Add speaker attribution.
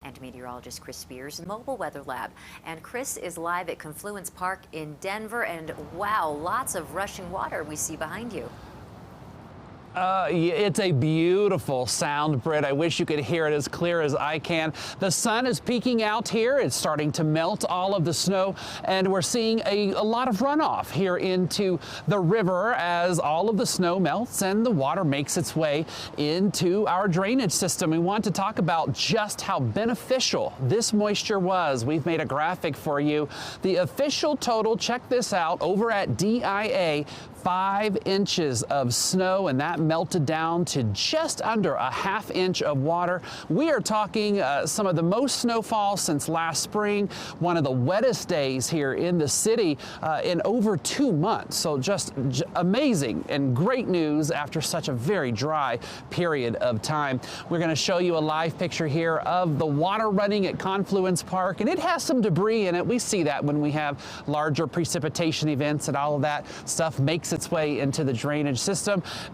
Speaker 1: and meteorologist Chris Spears in the Mobile Weather Lab. And Chris is live at Confluence Park in Denver, and wow, lots of rushing water we see behind you.
Speaker 2: It's a beautiful sound, Britt. I wish you could hear it as clear as I can. The sun is peeking out here. It's starting to melt all of the snow, and we're seeing a lot of runoff here into the river as all of the snow melts and the water makes its way into our drainage system. We want to talk about just how beneficial this moisture was. We've made a graphic for you. The official total, check this out, over at DIA, 5 inches of snow, and that melted down to just under a ½ inch of water. We are talking some of the most snowfall since last spring, one of the wettest days here in the city in over 2 months. So just amazing and great news after such a very dry period of time. We're going to show you a live picture here of the water running at Confluence Park, and it has some debris in it. We see that when we have larger precipitation events, and all of that stuff makes its way into the drainage system.